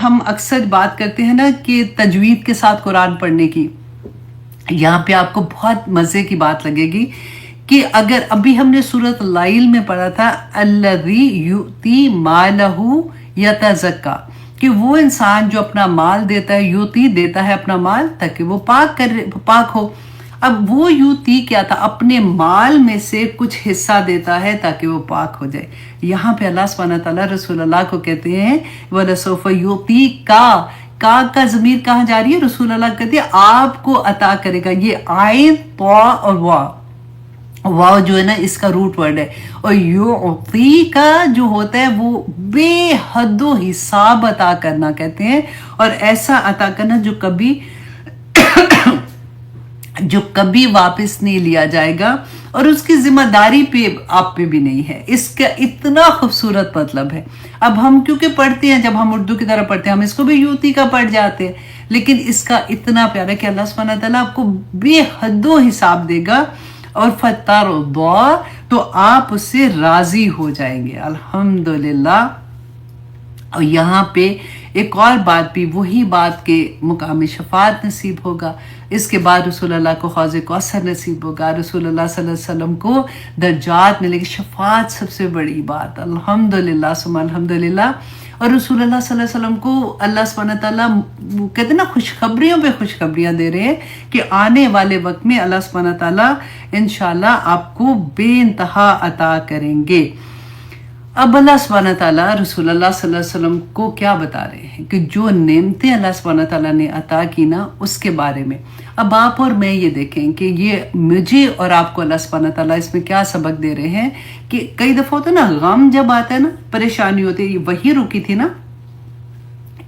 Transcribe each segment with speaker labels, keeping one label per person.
Speaker 1: ہم اکثر بات کرتے ہیں نا کہ تجوید کے ساتھ قرآن پڑھنے کی، یہاں پہ آپ کو بہت مزے کی بات لگے گی کہ اگر ابھی ہم نے سورۃ اللیل میں پڑھا تھا الذی یؤتی مالہ یتزکا، کہ وہ انسان جو اپنا مال دیتا ہے، یوتی دیتا ہے اپنا مال تاکہ وہ پاک ہو. اب وہ یوتی کیا تھا؟ اپنے مال میں سے کچھ حصہ دیتا ہے تاکہ وہ پاک ہو جائے. یہاں پہ اللہ سبحانہ تعالیٰ رسول اللہ کو کہتے ہیں وَلَسَوْفَ يُعْطِيكَ کا ضمیر کہاں جا رہی ہے؟ رسول اللہ کہتے ہیں آپ کو عطا کرے گا. یہ عین طا اور واو جو ہے نا اس کا روٹ ورڈ ہے، اور یعطی کا جو ہوتا ہے وہ بے حد و حساب عطا کرنا کہتے ہیں، اور ایسا عطا کرنا جو کبھی واپس نہیں لیا جائے گا، اور اس کی ذمہ داری پہ آپ پہ بھی نہیں ہے. اس کا اتنا خوبصورت مطلب ہے. اب ہم کیونکہ پڑھتے ہیں، جب ہم اردو کی طرح پڑھتے ہیں ہم اس کو بھی یوتی کا پڑھ جاتے ہیں، لیکن اس کا اتنا پیارا ہے کہ اللہ سبحانہ تعالیٰ آپ کو بے حد و حساب دے گا، اور فترضا تو آپ اس سے راضی ہو جائیں گے. الحمدللہ. اور یہاں پہ ایک اور بات بھی، وہی بات کہ مقام شفاعت نصیب ہوگا. اس کے بعد رسول اللہ کو حوض کوثر نصیب ہوگا، رسول اللہ صلی اللہ علیہ وسلم کو درجات ملے گی. شفاعت سب سے بڑی بات، الحمدللہ ثم الحمدللہ. اور رسول اللہ صلی اللہ علیہ وسلم کو اللہ سبحانہ تعالیٰ کہتے ہیں نا خوشخبریوں پہ خوشخبریاں دے رہے ہیں کہ آنے والے وقت میں اللہ سبحانہ تعالیٰ انشاءاللہ آپ کو بے انتہا عطا کریں گے. اب اللہ سبحانہ تعالیٰ رسول اللہ صلی اللہ علیہ وسلم کو کیا بتا رہے ہیں کہ جو نعمتیں اللہ سبحانہ تعالیٰ نے عطا کی نا اس کے بارے میں. اب آپ اور میں یہ دیکھیں کہ یہ مجھے اور آپ کو اللہ سبحانہ تعالیٰ اس میں کیا سبق دے رہے ہیں کہ کئی دفعہ ہوتا ہے نا غم جب آتا ہے نا، پریشانی ہوتی ہے، یہ وہی رکی تھی نا،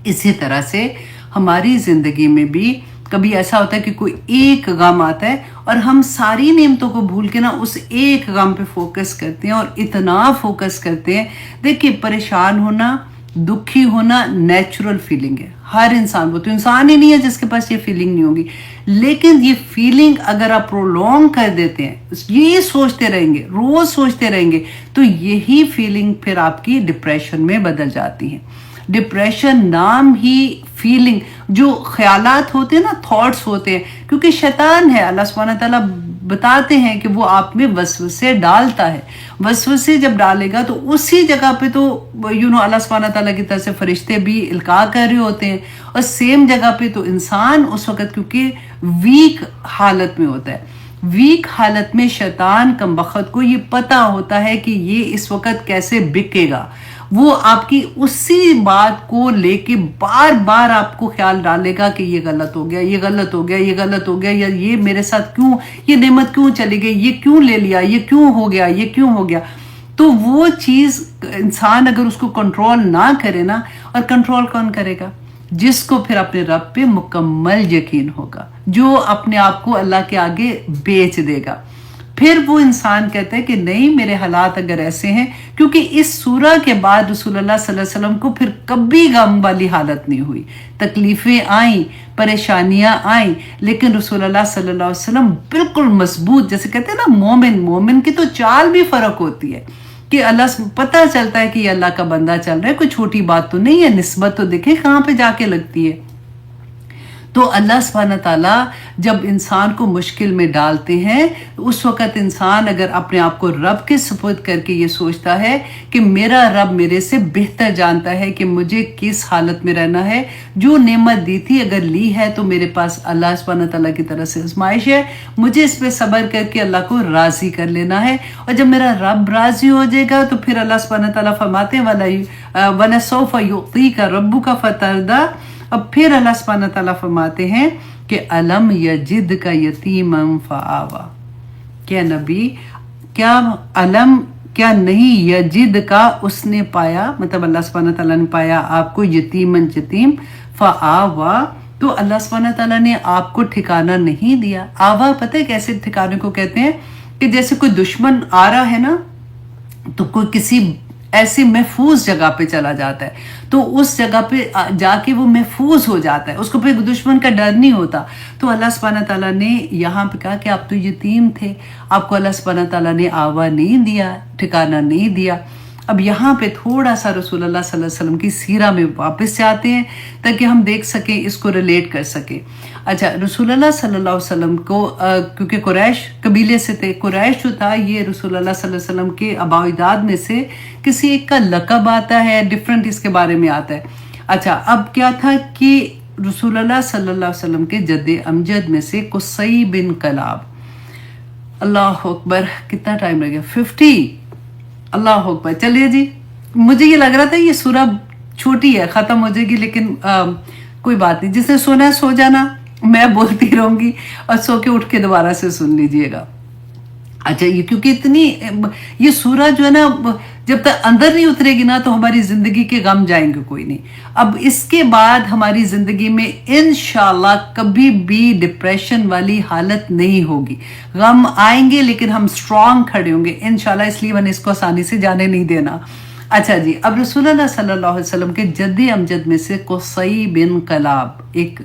Speaker 1: اسی طرح سے ہماری زندگی میں بھی کبھی ایسا ہوتا ہے کہ کوئی ایک غم آتا ہے اور ہم ساری نعمتوں کو بھول کے نا اس ایک غم پہ فوکس کرتے ہیں، اور اتنا فوکس کرتے ہیں. دیکھیے پریشان ہونا، دکھی ہونا نیچرل فیلنگ ہے. ہر انسان، وہ تو انسان ہی نہیں ہے جس کے پاس یہ فیلنگ نہیں ہوگی. لیکن یہ فیلنگ اگر آپ پرولونگ کر دیتے ہیں، یہ سوچتے رہیں گے، روز سوچتے رہیں گے، تو یہی فیلنگ پھر آپ کی ڈپریشن میں بدل جاتی ہے. ڈپریشن نام ہی فیلنگ، جو خیالات ہوتے ہیں نا، تھاٹس ہوتے ہیں، کیونکہ شیطان ہے. اللہ سبحانہ تعالیٰ بتاتے ہیں کہ وہ آپ میں وسوسے ڈالتا ہے. وسوسے جب ڈالے گا تو اسی جگہ پہ تو اللہ سبحانہ تعالیٰ کی طرف سے فرشتے بھی القاء کر رہے ہوتے ہیں، اور سیم جگہ پہ تو انسان اس وقت کیونکہ ویک حالت میں ہوتا ہے. ویک حالت میں شیطان کم بخت کو یہ پتہ ہوتا ہے کہ یہ اس وقت کیسے بکے گا. وہ آپ کی اسی بات کو لے کے بار بار آپ کو خیال ڈالے گا کہ یہ غلط ہو گیا، یہ غلط ہو گیا، یہ غلط ہو گیا، یا یہ میرے ساتھ کیوں، یہ نعمت کیوں چلی گئی، یہ کیوں لے لیا، یہ کیوں ہو گیا، یہ کیوں ہو گیا. تو وہ چیز انسان اگر اس کو کنٹرول نہ کرے نا، اور کنٹرول کون کرے گا؟ جس کو پھر اپنے رب پہ مکمل یقین ہوگا، جو اپنے آپ کو اللہ کے آگے بیچ دے گا. پھر وہ انسان کہتا ہے کہ نہیں، میرے حالات اگر ایسے ہیں، کیونکہ اس سورہ کے بعد رسول اللہ صلی اللہ علیہ وسلم کو پھر کبھی غم والی حالت نہیں ہوئی. تکلیفیں آئیں، پریشانیاں آئیں، لیکن رسول اللہ صلی اللہ علیہ وسلم بالکل مضبوط، جیسے کہتے ہیں نا مومن کی تو چال بھی فرق ہوتی ہے، کہ اللہ پتہ چلتا ہے کہ یہ اللہ کا بندہ چل رہا ہے، کوئی چھوٹی بات تو نہیں ہے. نسبت تو دیکھیں کہاں پہ جا کے لگتی ہے. تو اللہ سبحانہ تعالیٰ جب انسان کو مشکل میں ڈالتے ہیں، اس وقت انسان اگر اپنے آپ کو رب کے سپرد کر کے یہ سوچتا ہے کہ میرا رب میرے سے بہتر جانتا ہے کہ مجھے کس حالت میں رہنا ہے، جو نعمت دی تھی اگر لی ہے تو میرے پاس اللہ سبحانہ تعالیٰ کی طرف سے آزمائش ہے، مجھے اس پہ صبر کر کے اللہ کو راضی کر لینا ہے. اور جب میرا رب راضی ہو جائے گا تو پھر اللہ سبحانہ تعالیٰ فرماتے ہیں وَلَسَوْفَ يُعْطِيكَ رَبُّكَ فَتَرْضَىٰ. اب پھر اللہ سبحانہ تعالیٰ فرماتے ہیں کہ الم یجدک یتیما فآویٰ. کیا نبی، کیا نہیں یجد کا اس نے پایا، مطلب اللہ سبحانہ تعالیٰ نے پایا آپ کو یتیم فآویٰ. تو اللہ سبحانہ تعالیٰ نے آپ کو ٹھکانہ نہیں دیا. آوا پتہ ہے کیسے ٹھکانے کو کہتے ہیں؟ کہ جیسے کوئی دشمن آ رہا ہے نا، تو کوئی کسی ایسی محفوظ جگہ پہ چلا جاتا ہے، تو اس جگہ پہ جا کے وہ محفوظ ہو جاتا ہے، اس کو پھر دشمن کا ڈر نہیں ہوتا. تو اللہ سبحانہ تعالیٰ نے یہاں پہ کہا کہ آپ تو یتیم تھے، آپ کو اللہ سبحانہ تعالیٰ نے آوا نہیں دیا، ٹھکانہ نہیں دیا. اب یہاں پہ تھوڑا سا رسول اللہ صلی اللہ علیہ وسلم کی سیرہ میں واپس جاتے ہیں تاکہ ہم دیکھ سکیں، اس کو ریلیٹ کر سکیں. اچھا، رسول اللہ صلی اللہ علیہ وسلم کو کیونکہ قریش قبیلے سے تھے، قریش جو تھا یہ رسول اللہ صلی اللہ علیہ وسلم کے آباء و اجداد میں سے کسی ایک کا لقب آتا ہے، ڈفرنٹ اس کے بارے میں آتا ہے. اچھا، اب کیا تھا کہ رسول اللہ صلی اللہ علیہ وسلم کے جد امجد میں سے قصی بن کلاب، اللہ اکبر، کتنا ٹائم لگ گیا، 50، اللہ اکبر. چلیے جی، مجھے یہ لگ رہا تھا یہ سورہ چھوٹی ہے، ختم ہو جائے گی، لیکن کوئی بات نہیں، جس نے سونا ہے سو جانا، میں بولتی رہوں گی اور سو کے اٹھ کے دوبارہ سے سن لیجئے گا. اچھا، یہ کیونکہ اتنی یہ سورہ جو ہے نا جب تک اندر نہیں اترے گی نا تو ہماری زندگی کے غم جائیں گے کوئی نہیں. اب اس کے بعد ہماری زندگی میں انشاءاللہ کبھی بھی ڈپریشن والی حالت نہیں ہوگی. غم آئیں گے لیکن ہم سٹرونگ کھڑے ہوں گے انشاءاللہ، اس لیے میں نے اس کو آسانی سے جانے نہیں دینا. اچھا جی، اب رسول اللہ صلی اللہ علیہ وسلم کے جد امجد میں سے قصی بن کلاب ایک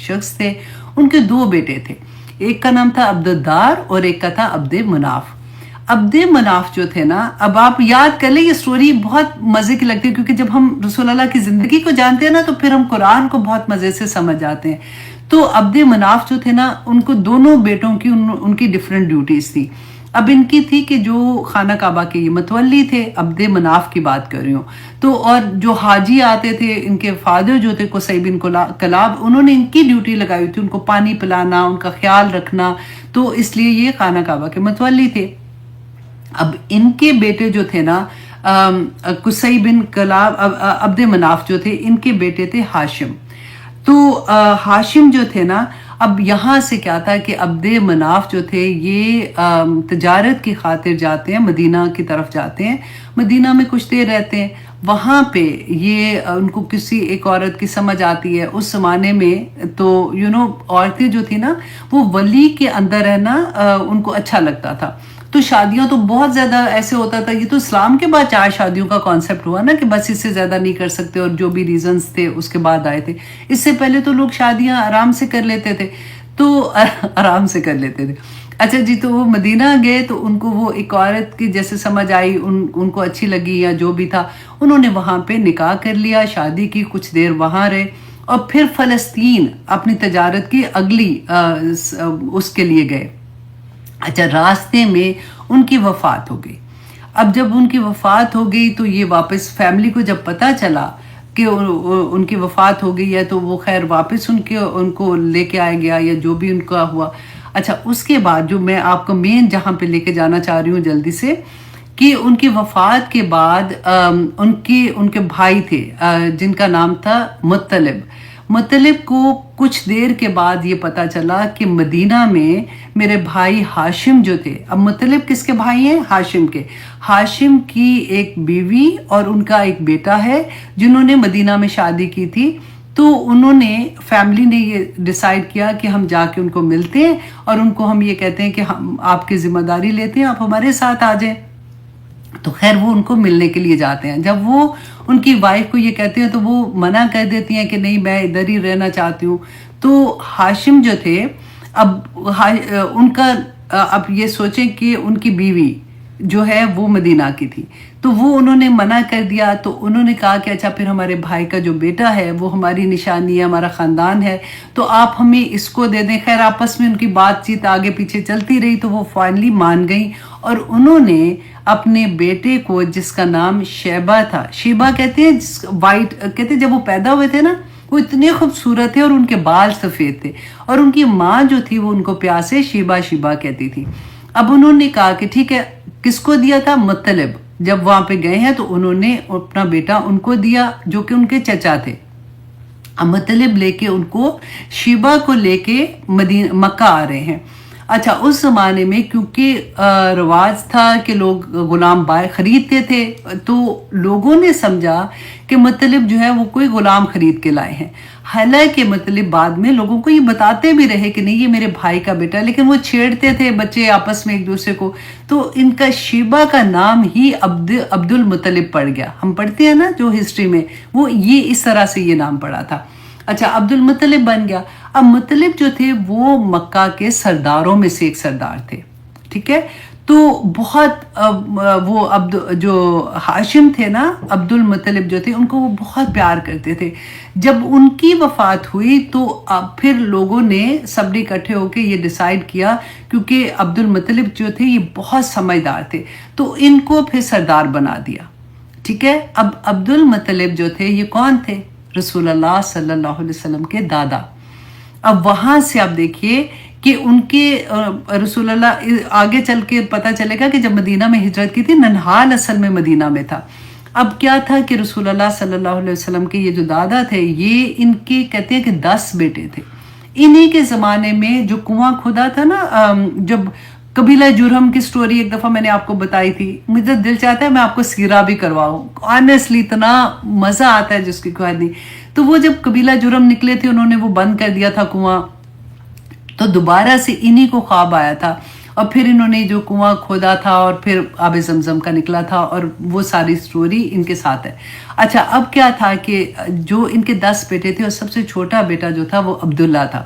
Speaker 1: شخص تھے. ان کے 2 بیٹے تھے، ایک کا نام تھا عبد الدار اور ایک کا تھا عبد مناف. عبد مناف جو تھے نا، اب آپ یاد کر لیں، یہ سٹوری بہت مزے کی لگتی ہے کیونکہ جب ہم رسول اللہ کی زندگی کو جانتے ہیں نا تو پھر ہم قرآن کو بہت مزے سے سمجھ جاتے ہیں. تو عبد مناف جو تھے نا، ان کو دونوں بیٹوں کی ان کی ڈیفرنٹ ڈیوٹیز تھی. اب ان کی تھی کہ جو خانہ کعبہ کے یہ متولی تھے، عبد مناف کی بات کر رہی ہوں، تو اور جو حاجی آتے تھے، ان کے فادر جو تھے قصی بن کلاب، انہوں نے ان کی ڈیوٹی لگائی ہوئی تھی، ان کو پانی پلانا، ان کا خیال رکھنا، تو اس لیے یہ خانہ کعبہ کے متولی تھے. اب ان کے بیٹے جو تھے نا، قصی بن کلاب، عبد مناف جو تھے، ان کے بیٹے تھے ہاشم. تو ہاشم جو تھے نا، اب یہاں سے کیا تھا کہ عبد مناف جو تھے یہ تجارت کی خاطر جاتے ہیں، مدینہ کی طرف جاتے ہیں، مدینہ میں کچھ دیر رہتے ہیں. وہاں پہ یہ ان کو کسی ایک عورت کی سمجھ آتی ہے. اس زمانے میں تو عورتیں جو تھی نا وہ ولی کے اندر رہنا ان کو اچھا لگتا تھا. تو شادیاں تو بہت زیادہ ایسے ہوتا تھا، یہ تو اسلام کے بعد 4 شادیوں کا کانسیپٹ ہوا نا کہ بس اس سے زیادہ نہیں کر سکتے، اور جو بھی ریزنز تھے اس کے بعد آئے تھے. اس سے پہلے تو لوگ شادیاں آرام سے کر لیتے تھے، تو آرام سے کر لیتے تھے. اچھا جی، تو وہ مدینہ گئے تو ان کو وہ ایک عورت کی جیسے سمجھ آئی، ان کو اچھی لگی یا جو بھی تھا، انہوں نے وہاں پہ نکاح کر لیا، شادی کی، کچھ دیر وہاں رہے، اور پھر فلسطین اپنی تجارت کی اگلی اس کے لیے گئے. اچھا، راستے میں ان کی وفات ہو گئی. اب جب ان کی وفات ہو گئی تو یہ واپس فیملی کو جب پتہ چلا کہ ان کی وفات ہو گئی ہے تو وہ خیر واپس ان کو لے کے آیا گیا یا جو بھی ان کا ہوا. اچھا، اس کے بعد جو میں آپ کو مین جہاں پہ لے کے جانا چاہ رہی ہوں جلدی سے، کہ ان کی وفات کے بعد ان کے بھائی تھے جن کا نام تھا مطلب کو کچھ دیر کے بعد یہ پتا چلا کہ مدینہ میں میرے بھائی ہاشم جو تھے، اب مطلب کس کے بھائی ہیں؟ ہاشم کے. ہاشم کی ایک بیوی اور ان کا ایک بیٹا ہے جنہوں نے مدینہ میں شادی کی تھی. تو انہوں نے فیملی نے یہ ڈیسائیڈ کیا کہ ہم جا کے ان کو ملتے ہیں اور ان کو ہم یہ کہتے ہیں کہ ہم آپ کی ذمہ داری لیتے ہیں، آپ ہمارے ساتھ آ جائیں. تو خیر وہ ان کو ملنے کے لیے جاتے ہیں. جب وہ ان کی وائف کو یہ کہتے ہیں تو وہ منع کر دیتی ہیں کہ نہیں، میں ادھر ہی رہنا چاہتی ہوں. تو ہاشم جو تھے، اب ان کا اب یہ سوچیں کہ ان کی بیوی جو ہے وہ مدینہ کی تھی، تو وہ انہوں نے منع کر دیا. تو انہوں نے کہا کہ اچھا پھر ہمارے بھائی کا جو بیٹا ہے وہ ہماری نشانی ہے، ہمارا خاندان ہے، تو آپ ہمیں اس کو دے دیں. خیر آپس میں ان کی بات چیت آگے پیچھے چلتی رہی تو وہ فائنلی مان گئیں، اور انہوں نے اپنے بیٹے کو جس کا نام شیبہ تھا، شیبہ کہتے ہیں، وائٹ کہتے ہیں، جب وہ پیدا ہوئے تھے نا وہ اتنے خوبصورت تھے اور ان کے بال سفید تھے، اور ان کی ماں جو تھی وہ ان کو پیار سے شیبہ کہتی تھی. اب انہوں نے کہا کہ ٹھیک ہے، کس کو دیا تھا؟ مطلب. جب وہاں پہ گئے ہیں تو انہوں نے اپنا بیٹا ان کو دیا جو کہ ان کے چچا تھے. اب مطلب لے کے ان کو شیبہ کو لے کے مکہ آ رہے ہیں. اچھا، اس زمانے میں کیونکہ رواج تھا کہ لوگ غلام خریدتے تھے، تو لوگوں نے سمجھا کہ مطلب جو ہے وہ کوئی غلام خرید کے لائے ہیں. حالانکہ مطلب بعد میں لوگوں کو یہ بتاتے بھی رہے کہ نہیں یہ میرے بھائی کا بیٹا، لیکن وہ چھیڑتے تھے بچے آپس میں ایک دوسرے کو. تو ان کا شیبہ کا نام ہی عبد المطلب پڑ گیا. ہم پڑھتے ہیں نا جو ہسٹری میں، وہ یہ اس طرح سے یہ نام پڑا تھا. اچھا، عبد المطلب بن گیا. اب مطلب جو تھے وہ مکہ کے سرداروں میں سے ایک سردار تھے، ٹھیک ہے. تو بہت وہ جو ہاشم تھے نا، عبد المطلب جو تھے، ان کو وہ بہت پیار کرتے تھے. جب ان کی وفات ہوئی تو پھر لوگوں نے سب نے اکٹھے ہو کے یہ ڈیسائیڈ کیا، کیونکہ عبد المطلب جو تھے یہ بہت سمجھدار تھے، تو ان کو پھر سردار بنا دیا. ٹھیک ہے. اب عبد المطلب جو تھے یہ کون تھے؟ رسول اللہ صلی اللہ علیہ وسلم کے دادا. اب وہاں سے آپ دیکھیے کہ ان کے رسول اللہ آگے چل کے پتہ چلے گا کہ جب مدینہ میں ہجرت کی تھی، ننہال اصل میں مدینہ میں تھا. اب کیا تھا کہ رسول اللہ صلی اللہ علیہ وسلم کے یہ جو دادا تھے، یہ ان کے کہتے ہیں کہ 10 بیٹے تھے. انہی کے زمانے میں جو کنواں کھودا تھا نا، جب قبیلہ جرہم کی سٹوری ایک دفعہ میں نے آپ کو بتائی تھی، مجھے دل چاہتا ہے میں آپ کو سیرہ بھی کرواؤں. آنیسٹلی اتنا مزہ آتا ہے جس کی کوئی نہیں. تو وہ جب قبیلہ جرہم نکلے تھے، انہوں نے وہ بند کر دیا تھا کنواں، تو دوبارہ سے انہی کو خواب آیا تھا، اور پھر انہوں نے جو کنواں کھودا تھا اور پھر آب زمزم کا نکلا تھا، اور وہ ساری سٹوری ان کے ساتھ ہے. اچھا، اب کیا تھا کہ جو ان کے 10 بیٹے تھے اور سب سے چھوٹا بیٹا جو تھا وہ عبداللہ تھا.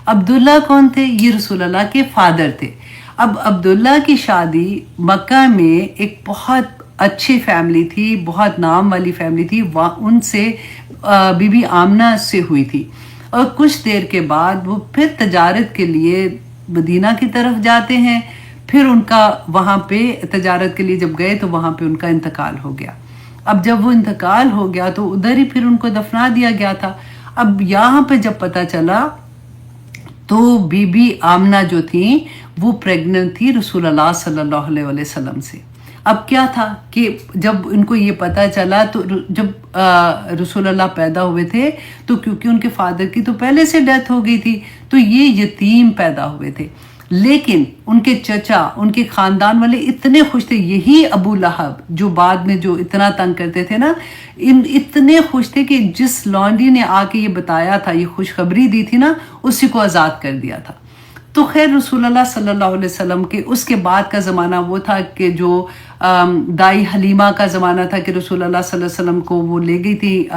Speaker 1: عبداللہ کون تھے؟ یہ رسول اللہ کے فادر تھے. اب عبداللہ کی شادی مکہ میں ایک بہت اچھی فیملی تھی، بہت نام والی فیملی تھی، ان سے بی بی آمنہ سے ہوئی تھی. اور کچھ دیر کے بعد وہ پھر تجارت کے لیے مدینہ کی طرف جاتے ہیں. پھر ان کا وہاں پہ تجارت کے لیے جب گئے تو وہاں پہ ان کا انتقال ہو گیا. اب جب وہ انتقال ہو گیا تو ادھر ہی پھر ان کو دفنا دیا گیا تھا. اب یہاں پہ جب پتہ چلا تو بی بی آمنہ جو تھیں وہ پریگننٹ تھی رسول اللہ صلی اللہ علیہ وسلم سے. اب کیا تھا کہ جب ان کو یہ پتہ چلا تو جب رسول اللہ پیدا ہوئے تھے تو کیونکہ ان کے فادر کی تو پہلے سے ڈیتھ ہو گئی تھی تو یہ یتیم پیدا ہوئے تھے. لیکن ان کے چچا، ان کے خاندان والے اتنے خوش تھے، یہی ابو لہب جو بعد میں جو اتنا تنگ کرتے تھے نا، اتنے خوش تھے کہ جس لانڈی نے آ کے یہ بتایا تھا، یہ خوشخبری دی تھی نا، اسی کو آزاد کر دیا تھا. تو خیر رسول اللہ صلی اللہ علیہ وسلم کے اس کے بعد کا زمانہ وہ تھا کہ جو دائی حلیمہ کا زمانہ تھا کہ رسول اللہ صلی اللہ علیہ وسلم کو وہ لے گئی تھی.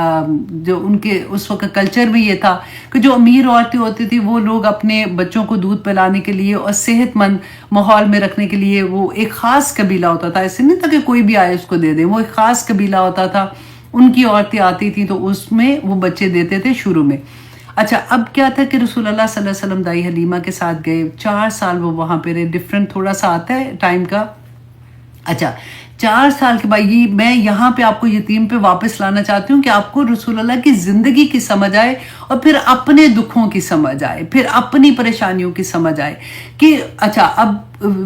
Speaker 1: جو ان کے اس وقت کلچر میں یہ تھا کہ جو امیر عورتیں ہوتی تھی وہ لوگ اپنے بچوں کو دودھ پلانے کے لیے اور صحت مند ماحول میں رکھنے کے لیے وہ ایک خاص قبیلہ ہوتا تھا. ایسے نہیں تھا کہ کوئی بھی آئے اس کو دے دے، وہ ایک خاص قبیلہ ہوتا تھا، ان کی عورتیں آتی تھیں تو اس میں وہ بچے دیتے تھے شروع میں. اچھا، اب کیا تھا کہ رسول اللہ صلی اللہ علیہ وسلم دائی حلیمہ کے ساتھ گئے. 4 سال وہ وہاں پہ رہے. ڈفرینٹ تھوڑا سا آتا ہے ٹائم کا. اچھا، 4 سال کے بعد میں یہاں پہ آپ کو یتیم پہ واپس لانا چاہتی ہوں کہ آپ کو رسول اللہ کی زندگی کی سمجھ آئے اور پھر اپنے دکھوں کی سمجھ آئے، پھر اپنی پریشانیوں کی سمجھ آئے کہ اچھا اب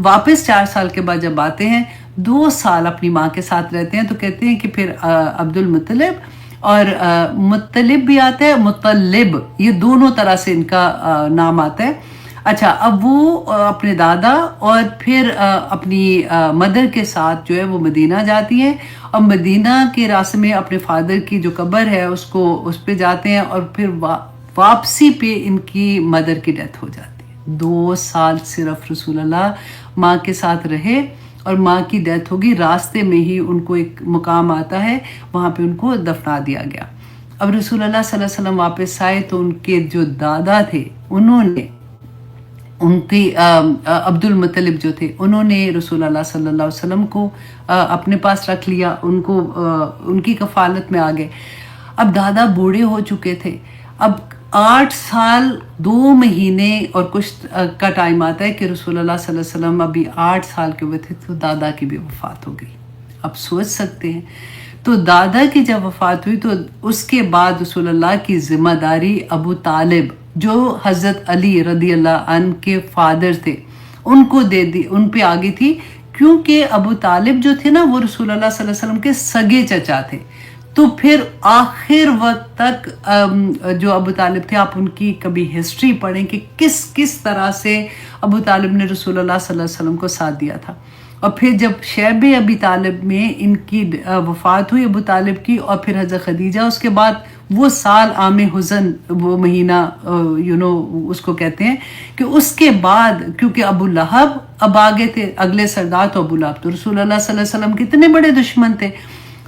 Speaker 1: واپس 4 سال کے بعد جب آتے ہیں، 2 سال اپنی ماں کے ساتھ رہتے ہیں، تو کہتے ہیں کہ پھر عبد المطلب اور مطلب بھی آتا ہے، مطلب، یہ دونوں طرح سے ان کا نام آتا ہے. اچھا، اب وہ اپنے دادا اور پھر اپنی مدر کے ساتھ جو ہے وہ مدینہ جاتی ہیں، اور مدینہ کے راستے میں اپنے فادر کی جو قبر ہے اس پہ جاتے ہیں، اور پھر واپسی پہ ان کی مدر کی ڈیتھ ہو جاتی ہے. 2 سال صرف رسول اللہ ماں کے ساتھ رہے اور ماں کی ڈیتھ ہوگی. راستے میں ہی ان کو ایک مقام آتا ہے، وہاں پہ ان کو دفنا دیا گیا. اب رسول اللہ صلی اللہ علیہ وسلم واپس آئے تو ان کے جو دادا تھے انہوں نے ان کی عبد المطلب جو تھے انہوں نے رسول اللہ صلی اللہ علیہ وسلم کو اپنے پاس رکھ لیا، ان کی کفالت میں آ گئے. اب دادا بوڑھے ہو چکے تھے. اب 8 سال 2 مہینے اور کچھ کا ٹائم آتا ہے کہ رسول اللہ صلی اللہ علیہ وسلم ابھی 8 سال کے ہوئے تھے تو دادا کی بھی وفات ہو گئی. اب سوچ سکتے ہیں. تو دادا کی جب وفات ہوئی تو اس کے بعد رسول اللہ کی ذمہ داری ابو طالب جو حضرت علی رضی اللہ عنہ کے فادر تھے ان کو دے دی، ان پہ آگئی تھی، کیونکہ ابو طالب جو تھے نا وہ رسول اللہ صلی اللہ علیہ وسلم کے سگے چچا تھے. تو پھر آخر وقت تک جو ابو طالب تھے، آپ ان کی کبھی ہسٹری پڑھیں کہ کس طرح سے ابو طالب نے رسول اللہ صلی اللہ علیہ وسلم کو ساتھ دیا تھا. اور پھر جب شیب ابی طالب میں ان کی وفات ہوئی ابو طالب کی، اور پھر حضرت خدیجہ، اس کے بعد وہ سال عام حزن، وہ مہینہ اس کو کہتے ہیں کہ اس کے بعد کیونکہ ابو لہب اب آگے تھے، اگلے سردار تو ابو لہب تو رسول اللہ صلی اللہ علیہ وسلم کے اتنے بڑے دشمن تھے.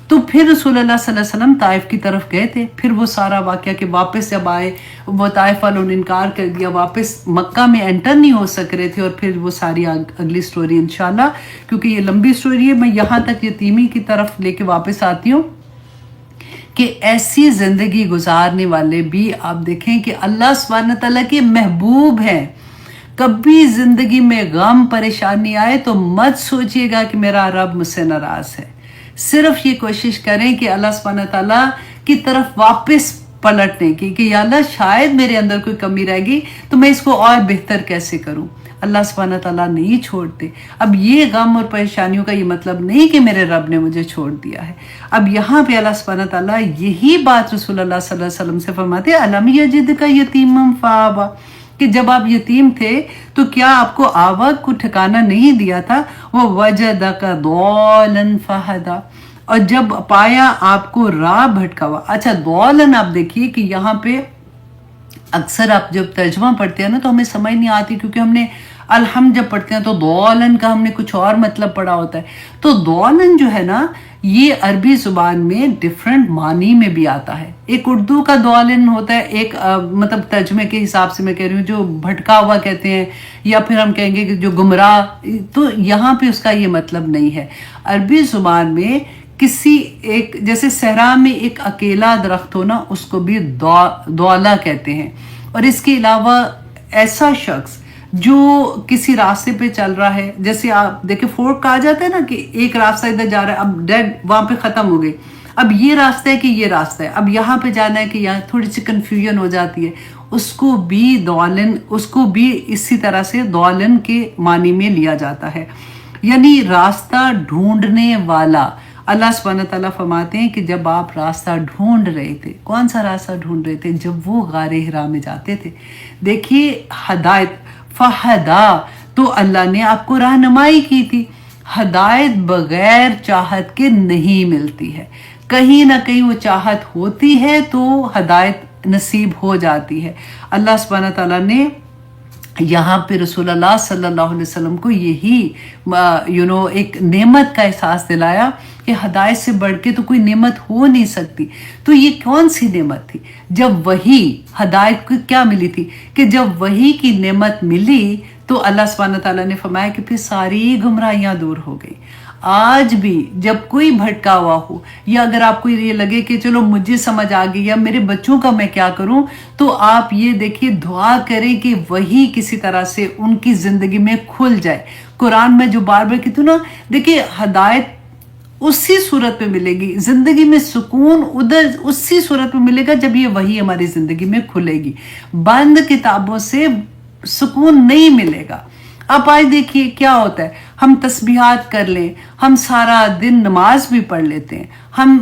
Speaker 1: तो फिर रसूलुल्लाह सल्लल्लाहु अलैहि वसल्लम ताइफ की तरफ गए थे। फिर वो सारा वाक़या कि वापस जब आए, वो ताइफ वालों ने इनकार कर दिया, वापस मक्का में एंटर नहीं हो सक रहे थे। और फिर वो सारी अगली स्टोरी इंशाल्लाह, क्योंकि ये लंबी स्टोरी है, मैं यहाँ तक यतीमी की तरफ लेके वापस आती हूँ कि ऐसी ज़िंदगी गुजारने वाले भी आप देखें कि अल्लाह सुब्हानहू तआला के महबूब हैं। कभी ज़िंदगी में गम परेशानी आए तो मत सोचिएगा कि मेरा रब मुझसे नाराज़ है। सिर्फ ये कोशिश करें कि अल्लाह सुब्हानहू तआला की तरफ वापस पलटने की कि या अल्लाह शायद मेरे अंदर कोई कमी रहेगी तो मैं इसको और बेहतर कैसे करूं। अल्लाह सुब्हानहू तआला नहीं छोड़ते। अब ये गम और परेशानियों का ये मतलब नहीं कि मेरे रब ने मुझे छोड़ दिया है। अब यहाँ पे अल्लाह सुब्हानहू तआला यही बात रसूलुल्लाह सल्लल्लाहु अलैहि वसल्लम से फरमाते हैं, अलम यजिदका यतीमम फआवा, कि जब आप यतीम थे तो क्या आपको आवा को ठिकाना नहीं दिया था। वो वजदका दौलन फहदा, और जब पाया आपको राह भटकावा। अच्छा, दौलन आप देखिए कि यहाँ पे अक्सर आप जब तर्जमा पढ़ते हैं ना तो हमें समझ नहीं आती, क्योंकि हमने अलहम जब पढ़ते हैं तो दौलन का हमने कुछ और मतलब पढ़ा होता है। तो दौलन जो है ना, ये अरबी ज़ुबान में डिफरेंट मानी में भी आता है। एक उर्दू का दौलन होता है, एक मतलब तर्जमे के हिसाब से मैं कह रही हूँ, जो भटका हुआ कहते हैं, या फिर हम कहेंगे कि जो गुमराह, तो यहाँ पे उसका ये मतलब नहीं है। अरबी ज़ुबान में किसी एक, जैसे सहरा में एक अकेला दरख्त हो ना, उसको भी दौला कहते हैं। और इसके अलावा ऐसा शख्स जो किसी रास्ते पे चल रहा है, जैसे आप देखें फोर्क कहा जाता है ना कि एक रास्ता इधर जा रहा है, अब डेड वहाँ पे ख़त्म हो गई, अब ये रास्ता है कि ये रास्ता है, अब यहाँ पे जाना है कि यहाँ, थोड़ी सी कन्फ्यूजन हो जाती है। उसको भी दौलन, उसको भी इसी तरह से दौलन के मानी में लिया जाता है, यानी रास्ता ढूंढने वाला। अल्लाह सुब्हानहू तआला फरमाते हैं कि जब आप रास्ता ढूंढ रहे थे, कौन सा रास्ता ढूंढ रहे थे? जब वो गारे हिरा में जाते थे। देखिए हदायत फहदा, तो अल्लाह ने आपको रहनुमाई की थी। हदायत बगैर चाहत के नहीं मिलती है, कहीं ना कहीं वो चाहत होती है तो हदायत नसीब हो जाती है। अल्लाह सुब्हानहू तआला ने यहाँ पे रसूलुल्लाह सल्लल्लाहु अलैहि वसल्लम को यही एक नेमत का एहसास दिलाया कि हदायत से बढ़ के तो कोई नेमत हो नहीं सकती। तो ये कौन सी नेमत थी? जब वही हदायत को क्या मिली थी कि जब वही की नेमत मिली तो अल्लाह सुब्हानहू तआला ने फरमाया कि फिर सारी गुमराहियाँ दूर हो गई। आज भी जब कोई भटका हुआ हो, या अगर आपको ये लगे कि चलो मुझे समझ आ गई या मेरे बच्चों का मैं क्या करूं, तो आप ये देखिए दुआ करें कि वही किसी तरह से उनकी ज़िंदगी में खुल जाए। कुरान में जो बार बार कहती हूँ ना, देखिए हदायत उसी सूरत में मिलेगी, ज़िंदगी में सुकून उधर उसी सूरत में मिलेगा जब ये वही हमारी ज़िंदगी में खुलेगी। बंद किताबों से सुकून नहीं मिलेगा। अब आज देखिए क्या होता है, हम तस्बीहात कर लें, हम सारा दिन नमाज भी पढ़ लेते हैं, हम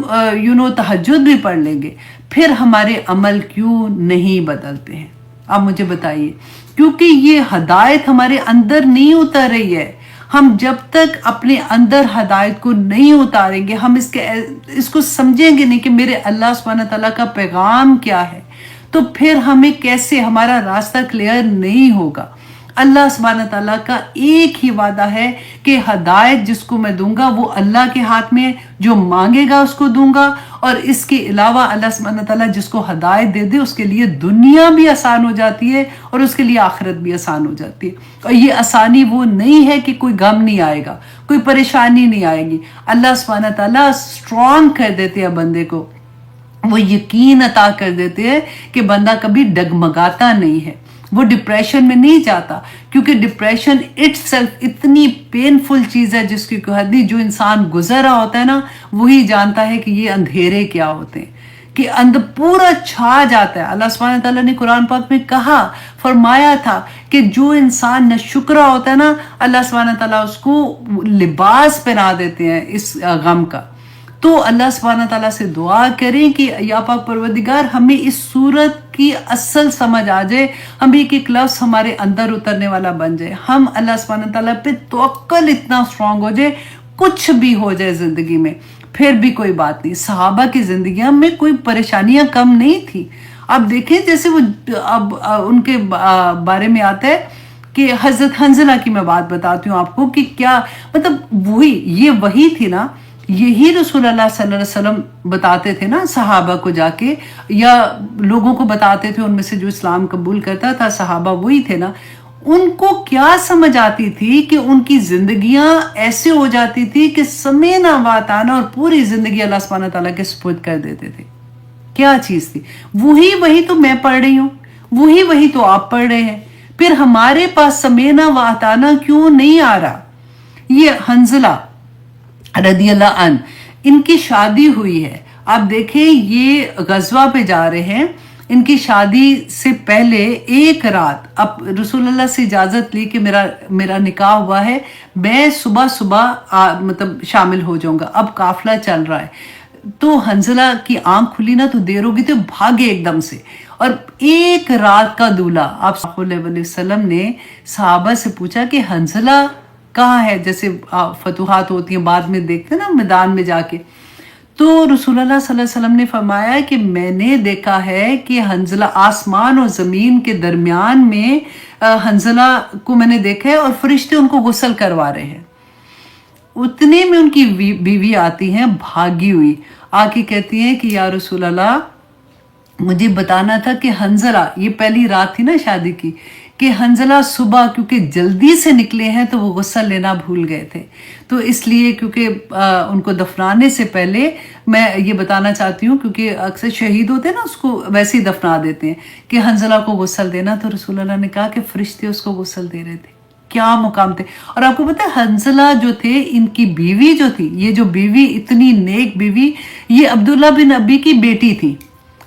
Speaker 1: तहज्जुद भी पढ़ लेंगे, फिर हमारे अमल क्यों नहीं बदलते हैं? आप मुझे बताइए, क्योंकि ये हदायत हमारे अंदर नहीं उतर रही है। हम जब तक अपने अंदर हदायत को नहीं उतारेंगे, हम इसको समझेंगे नहीं कि मेरे अल्लाह सुब्हानहू तआला का पैगाम क्या है, तो फिर हमें कैसे, हमारा रास्ता क्लियर नहीं होगा। अल्लाह सुब्हानहू तआला का एक ही वादा है कि हदायत जिसको मैं दूंगा वो अल्लाह के हाथ में, जो मांगेगा उसको दूंगा। और इसके अलावा अल्लाह सुब्हानहू तआला जिसको हदायत दे दे उसके लिए दुनिया भी आसान हो जाती है और उसके लिए आखिरत भी आसान हो जाती है। और ये आसानी वो नहीं है कि कोई गम नहीं आएगा, कोई परेशानी नहीं आएगी। अल्लाह सुब्हानहू तआला स्ट्रॉन्ग कर देते हैं बंदे को, वो यकीन अता कर देते हैं कि बंदा कभी डगमगाता नहीं है, वो डिप्रेशन में नहीं जाता, क्योंकि डिप्रेशन इटसेल्फ इतनी पेनफुल चीज़ है जिसकी कोई हद नहीं। जो इंसान गुजर रहा होता है ना, वही जानता है कि ये अंधेरे क्या होते हैं, कि अंदर पूरा छा जाता है। अल्लाह सुब्हानहू तआला ने कुरान पाक में कहा, फरमाया था कि जो इंसान नशुक्रा होता है ना, अल्लाह सुब्हानहू तआला उसको लिबास पहना देते हैं इस गम का। तो अल्लाह सुब्हानहू तआला से दुआ करें कि या पाक परवरदिगार हमें इस सूरत की असल समझ आ जाए, हम एक एक लफ्ज़ हमारे अंदर उतरने वाला बन जाए, हम अल्लाह सुब्हानहू तआला पे तवक्कुल इतना स्ट्रांग हो जाए, कुछ भी हो जाए ज़िंदगी में फिर भी कोई बात नहीं। सहाबा की ज़िंदगियाँ में कोई परेशानियाँ कम नहीं थी। अब देखें जैसे वो अब उनके बारे में आता है कि हज़रत हंज़ला की मैं बात बताती हूँ आपको कि क्या मतलब वही थी ना, यही रसूल अल्लाह सल्लल्लाहु अलैहि वसल्लम बताते थे ना सहाबा को जाके, या लोगों को बताते थे, उनमें से जो इस्लाम कबूल करता था सहाबा वही थे ना। उनको क्या समझ आती थी कि उनकी जिंदगियां ऐसे हो जाती थी कि समेना वाताना और पूरी जिंदगी अल्लाह सुब्हानहू तआला के सुपुर्द कर देते थे। क्या चीज थी? वही तो मैं पढ़ रही हूँ, वही तो आप पढ़ रहे हैं। फिर हमारे पास समेना वाताना क्यों नहीं आ रहा? ये हंजला रदी अल्लाह अन, इनकी शादी हुई है। आप देखें ये गजवा पे जा रहे हैं, इनकी शादी से पहले एक रात अब रसूलुल्लाह से इजाजत ली कि मेरा निकाह हुआ है, मैं सुबह सुबह मतलब शामिल हो जाऊंगा। अब काफिला चल रहा है, तो हंजला की आंख खुली ना तो देर होगी तो भागे एकदम से। और एक रात का दूल्हा, आप सल्लल्लाहु अलैहि वसल्लम ने सहाबा से पूछा कि हंजला कहाँ है? जैसे फतुहात होती हैं बाद में देखते हैं ना मैदान में जाके, तो रसूलुल्लाह सल्लल्लाहु अलैहि वसल्लम ने फरमाया कि मैंने देखा है कि हंजला आसमान और ज़मीन के दरमियान में हंजला को मैंने देखा है और फरिश्ते उनको गुस्ल करवा रहे हैं। उतने में उनकी बीवी आती हैं भागी हुई, आके कहती हैं कि या रसूलल्लाह मुझे बताना था कि हंजला, ये पहली रात थी ना शादी की, कि हंजला सुबह क्योंकि जल्दी से निकले हैं तो वो गुस्सा लेना भूल गए थे, तो इसलिए क्योंकि उनको दफनाने से पहले मैं ये बताना चाहती हूँ, क्योंकि अक्सर शहीद होते हैं ना उसको वैसे ही दफना देते हैं, कि हंजला को गुस्ल देना। तो रसूलुल्लाह ने कहा कि फरिश्ते उसको गुस्ल दे रहे थे। क्या मुकाम थे! और आपको पता है हंजला जो थे, इनकी बीवी जो थी, ये जो बीवी इतनी नेक बीवी, ये अब्दुल्ला बिन अबी की बेटी थी।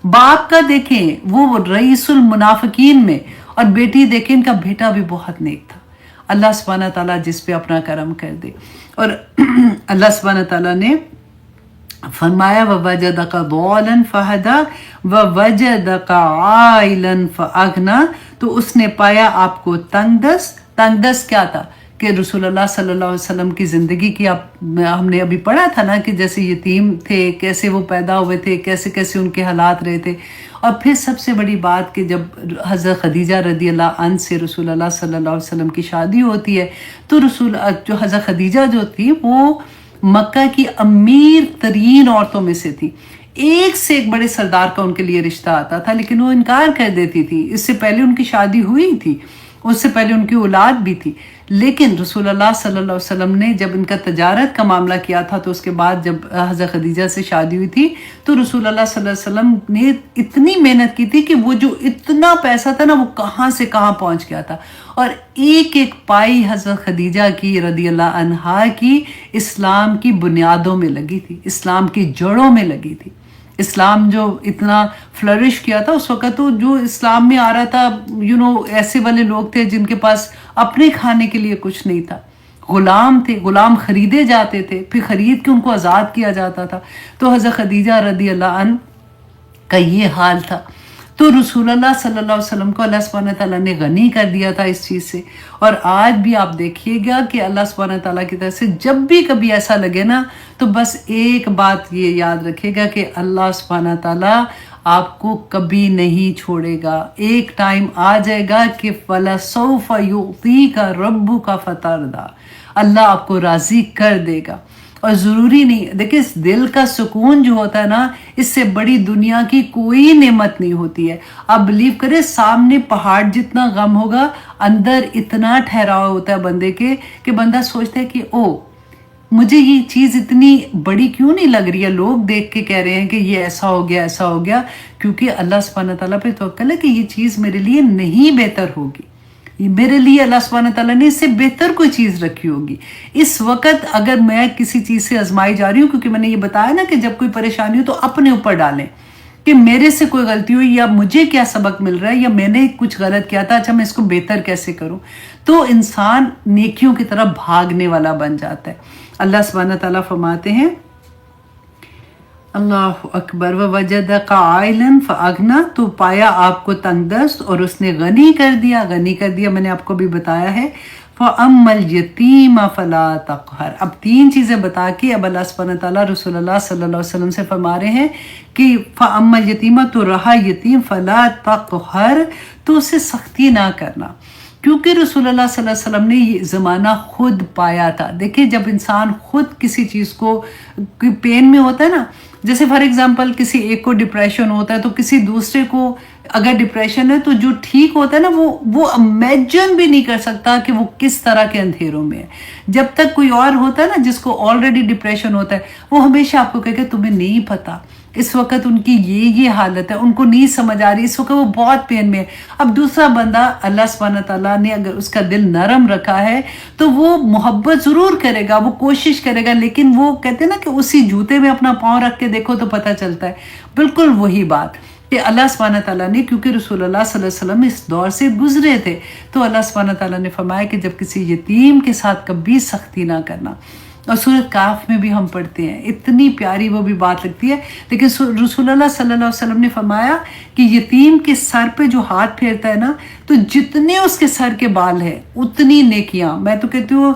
Speaker 1: बाप का देखें वो रईसुल मुनाफिकीन में, और बेटी देखें इनका बेटा भी बहुत नेक था। अल्लाह सुब्हानहू तआला जिस पे अपना करम कर दे। और अल्लाह सुब्हानहू तआला ने फरमाया ववजदका ضالًا फहदा ववजदका आइलन फअगना, तो उसने पाया आपको तंगदस्त। तंगदस्त क्या था कि रसूलुल्लाह सल्लल्लाहु अलैहि वसल्लम की ज़िंदगी की हमने अभी पढ़ा था ना कि जैसे यतीम थे, कैसे वो पैदा हुए थे, कैसे कैसे उनके हालात रहे थे। और फिर सबसे बड़ी बात कि जब हज़रत खदीजा रदी अल्लाह अन से रसूलुल्लाह सल्लल्लाहु अलैहि वसल्लम की शादी होती है, तो जो हज़रत खदीजा जो थी वो मक्का की अमीर तरीन औरतों में से थी। एक से एक बड़े सरदार का उनके लिए रिश्ता आता था, लेकिन वो इनकार कर देती थी। इससे पहले उनकी शादी हुई थी, उससे पहले उनकी औलाद भी थी। लेकिन रसूलुल्लाह सल्लल्लाहु अलैहि वसल्लम ने जब इनका तजारत का मामला किया था, तो उसके बाद जब हज़रत खदीजा से शादी हुई थी, तो रसूलुल्लाह सल्लल्लाहु अलैहि वसल्लम ने इतनी मेहनत की थी कि वो जो इतना पैसा था ना वो कहाँ से कहाँ पहुँच गया था। और एक एक पाई हज़रत खदीजा की रदी अल्लाह अन्हा की इस्लाम की बुनियादों में लगी थी, इस्लाम की जड़ों में लगी थी। इस्लाम जो इतना फ्लरिश किया था उस वक़्त, तो जो इस्लाम में आ रहा था ऐसे वाले लोग थे जिनके पास अपने खाने के लिए कुछ नहीं था, गुलाम थे, गुलाम खरीदे जाते थे, फिर खरीद के उनको आज़ाद किया जाता था। तो हज़रत खदीजा रदी अल्लाह अन का ये हाल था। तो रसूलुल्लाह सल्लल्लाहु अलैहि वसल्लम को अल्लाह सुब्हानहू तआला ने गनी कर दिया था इस चीज़ से। और आज भी आप देखिएगा कि अल्लाह सुब्हानहू तआला की तरफ से जब भी कभी ऐसा लगे ना, तो बस एक बात ये याद रखिएगा कि अल्लाह सुब्हानहू तआला आपको कभी नहीं छोड़ेगा। एक टाइम आ जाएगा कि फलसौफ युतीका रब्बुका फतरदा, अल्लाह आपको राज़ी कर देगा। और ज़रूरी नहीं, देखिए इस दिल का सुकून जो होता है ना, इससे बड़ी दुनिया की कोई नेमत नहीं होती है। आप बिलीव करें, सामने पहाड़ जितना गम होगा, अंदर इतना ठहराव होता है बंदे के कि बंदा सोचता है कि ओ मुझे ये चीज़ इतनी बड़ी क्यों नहीं लग रही है। लोग देख के कह रहे हैं कि ये ऐसा हो गया, ऐसा हो गया, क्योंकि अल्लाह सुब्हानहू तआला पे तवक्कल है कि ये चीज़ मेरे लिए नहीं बेहतर होगी, मेरे लिए अल्लाह सुब्हानहू तआला ने इससे बेहतर कोई चीज़ रखी होगी। इस वक्त अगर मैं किसी चीज़ से आजमाई जा रही हूँ, क्योंकि मैंने ये बताया ना कि जब कोई परेशानी हो तो अपने ऊपर डालें कि मेरे से कोई गलती हुई या मुझे क्या सबक मिल रहा है या मैंने कुछ गलत किया था, अच्छा मैं इसको बेहतर कैसे करूं, तो इंसान नेकियों की तरफ भागने वाला बन जाता है। अल्लाह सुब्हानहू तआला फरमाते हैं अल्लाह अकबर ववजदका आइलन फअगना, तो पाया आपको तंगदस्त और उसने गनी कर दिया। गनी कर दिया मैंने आपको भी बताया है। फ़अम्मल यतीम फला तक़हर, अब तीन चीज़ें बता के अब अल्लाह सुब्हानहू तआला रसूलुल्लाह सल्लल्लाहु अलैहि वसल्लम से फरमा रहे हैं कि फ़अम्मल यतीमा, तो रहा यतीम, फला तक़हर, तो उसे सख्ती ना करना। क्योंकि रसूलुल्लाह सल्लल्लाहु अलैहि वसल्लम ने ये ज़माना खुद पाया था। देखिए जब इंसान खुद किसी चीज़ को पेन में होता है ना, जैसे फॉर एग्जांपल किसी एक को डिप्रेशन होता है तो किसी दूसरे को अगर डिप्रेशन है तो जो ठीक होता है ना वो इमेजिन भी नहीं कर सकता कि वो किस तरह के अंधेरों में है। जब तक कोई और होता है ना जिसको ऑलरेडी डिप्रेशन होता है, वो हमेशा आपको कहेगा तुम्हें नहीं पता, इस वक्त उनकी ये हालत है, उनको नहीं समझ आ रही, इस वक्त वो बहुत पेन में है। अब दूसरा बंदा अल्लाह सुब्हानहू तआला ने अगर उसका दिल नरम रखा है तो वो मोहब्बत ज़रूर करेगा, वो कोशिश करेगा, लेकिन वो कहते हैं ना कि उसी जूते में अपना पाँव रख के देखो तो पता चलता है। बिल्कुल वही बात कि अल्लाह सुब्हानहू तआला ने, क्योंकि रसूलुल्लाह सल्लल्लाहु अलैहि वसल्लम इस दौर से गुजरे थे, तो अल्लाह सुब्हानहू तआला ने फरमाया कि जब किसी यतीम के साथ कभी सख्ती ना करना। और सूरत काफ में भी हम पढ़ते हैं, इतनी प्यारी वो भी बात लगती है। लेकिन रसूलुल्लाह सल्लल्लाहु अलैहि वसल्लम ने फरमाया कि यतीम के सर पे जो हाथ फेरता है ना, तो जितने उसके सर के बाल हैं उतनी नेकियां। मैं तो कहती हूँ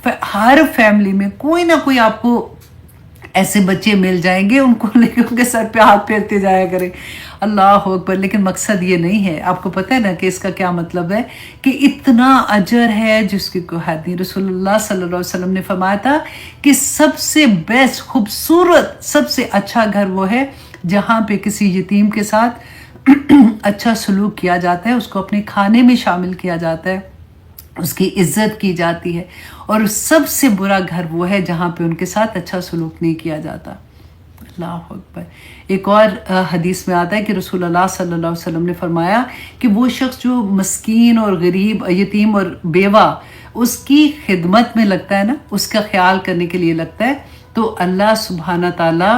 Speaker 1: हर फैमिली में कोई ना कोई आपको ऐसे बच्चे मिल जाएंगे, उनको लेकर उनके सर पे हाथ फेरते जाया करें। अल्लाह अकबर। लेकिन मकसद ये नहीं है, आपको पता है ना कि इसका क्या मतलब है, कि इतना अजर है जिसकी कोई हद नहीं। रसूलुल्लाह सल्लल्लाहु अलैहि वसल्लम ने फरमाया था कि सबसे बेस्ट, खूबसूरत, सबसे अच्छा घर वो है जहाँ पे किसी यतीम के साथ अच्छा सलूक किया जाता है, उसको अपने खाने में शामिल किया जाता है, उसकी इज्जत की जाती है। और सबसे बुरा घर वो है जहाँ पे उनके साथ अच्छा सलूक नहीं किया जाता। अल्लाह अकबर। एक और हदीस में आता है कि रसूलुल्लाह सल्लल्लाहु अलैहि वसल्लम ने फरमाया कि वो शख्स जो मस्कीन और गरीब, यतीम और बेवा उसकी खिदमत में लगता है ना, उसका ख्याल करने के लिए लगता है, तो अल्लाह सुब्हाना ताला